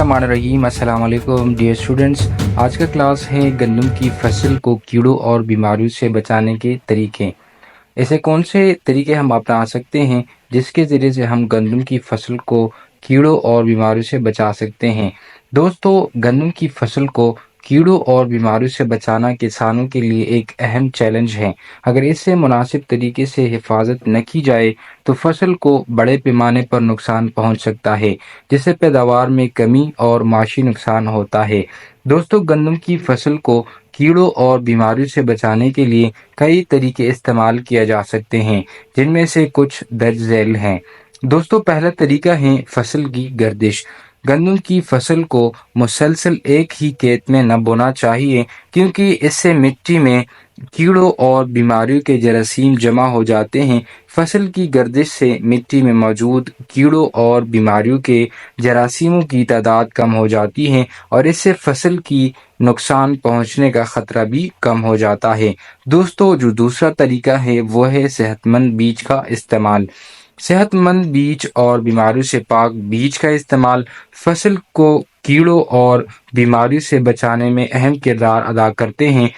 बिस्मिल्लाहिर्रहमानिर्रहीम। अस्सलाम वालेकुम डियर स्टूडेंट्स। आज का क्लास है गंदम की फसल को कीड़ों और बीमारियों से बचाने के तरीके। ऐसे कौन से तरीके हम अपना सकते हैं जिसके ज़रिए से हम गंदम की फसल को कीड़ों और बीमारियों से बचा सकते हैं। दोस्तों, गंदम की फसल को कीड़ों और बीमारियों से बचाना किसानों के लिए एक अहम चैलेंज है। अगर इससे मुनासिब तरीके से हिफाजत न की जाए तो फसल को बड़े पैमाने पर नुकसान पहुंच सकता है, जिससे पैदावार में कमी और माशी नुकसान होता है। दोस्तों, गंदम की फसल को कीड़ों और बीमारियों से बचाने के लिए कई तरीके इस्तेमाल किया जा सकते हैं, जिनमें से कुछ दर्ज झैल हैं। दोस्तों, पहला तरीका है फसल की गर्दिश। गंदम की फसल को मुसलसल एक ही खेत में न बोना चाहिए, क्योंकि इससे मिट्टी में कीड़ों और बीमारियों के जरासीम जमा हो जाते हैं। फसल की गर्दिश से मिट्टी में मौजूद कीड़ों और बीमारियों के जरासीमों की तादाद कम हो जाती है और इससे फसल की नुकसान पहुंचने का ख़तरा भी कम हो जाता है। दोस्तों, जो दूसरा तरीका है वो है सेहतमंद बीज का इस्तेमाल। सेहतमंद बीज और बीमारियों से पाक बीज का इस्तेमाल फसल को कीड़ों और बीमारियों से बचाने में अहम किरदार अदा करते हैं।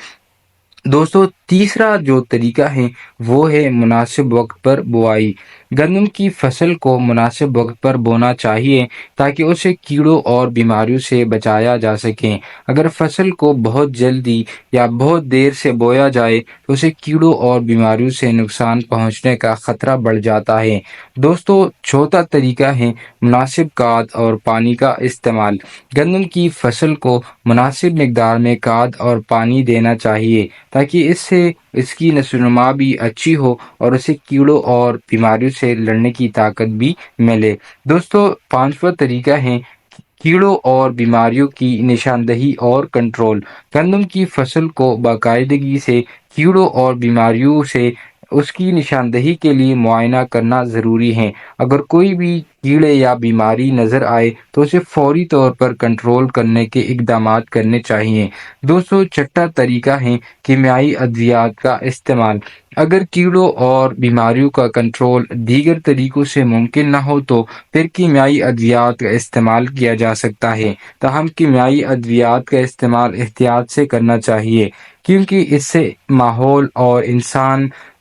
दोस्तों, तीसरा जो तरीका है वो है मुनासिब वक्त पर बुआई। गंदम की फसल को मुनासिब वक्त पर बोना चाहिए ताकि उसे कीड़ों और बीमारियों से बचाया जा सके। अगर फसल को बहुत जल्दी या बहुत देर से बोया जाए तो उसे कीड़ों और बीमारियों से नुकसान पहुंचने का खतरा बढ़ जाता है। दोस्तों, चौथा तरीका है मुनासिब खाद और पानी का इस्तेमाल। गंदम की फसल को मुनासिब मिकदार में खाद और पानी देना चाहिए ताकि इससे इसकी नस्लनुमा भी अच्छी हो और उसे कीड़ों और बीमारियों से लड़ने की ताकत भी मिले। दोस्तों, पांचवा तरीका है कीड़ों और बीमारियों की निशानदही और कंट्रोल। गंदम की फसल को बाकायदगी से कीड़ों और बीमारियों से उसकी निशानदही के लिए मुआयना करना ज़रूरी है। अगर कोई भी कीड़े या बीमारी नज़र आए तो उसे फौरी तौर पर कंट्रोल करने के इक़दामात करने चाहिए। दोस्तों, छठा तरीका है कीमियाई अद्वियात का इस्तेमाल। अगर कीड़ों और बीमारियों का कंट्रोल दीगर तरीकों से मुमकिन न हो तो फिर कीमियाई अद्वियात का इस्तेमाल किया जा सकता है। ताहम कीमियाई अद्वियात का इस्तेमाल एहतियात से करना चाहिए, क्योंकि इससे माहौल और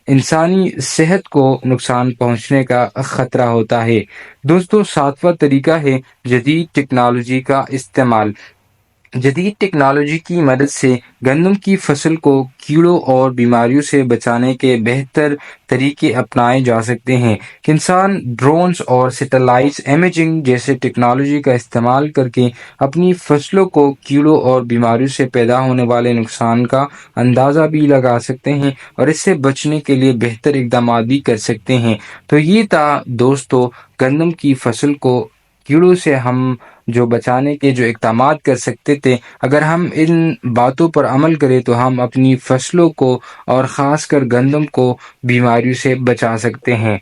इंसानी सेहत को नुकसान पहुंचने का खतरा होता है। दोस्तों, सातवां तरीका है जदीद टेक्नोलॉजी का इस्तेमाल। जदीद टेक्नोलॉजी की मदद से गंदम की फसल को कीड़ों और बीमारियों से बचाने के बेहतर तरीके अपनाए जा सकते हैं। किसान ड्रोन्स और सैटेलाइट इमेजिंग जैसे टेक्नोलॉजी का इस्तेमाल करके अपनी फसलों को कीड़ों और बीमारियों से पैदा होने वाले नुकसान का अंदाज़ा भी लगा सकते हैं और इससे बचने के लिए बेहतर इकदाम भी कर सकते हैं। तो ये था दोस्तों, गंदम की फसल को कीड़ों से हम जो बचाने के जो इक़दामात कर सकते थे। अगर हम इन बातों पर अमल करें तो हम अपनी फसलों को और ख़ासकर गंदम को बीमारियों से बचा सकते हैं।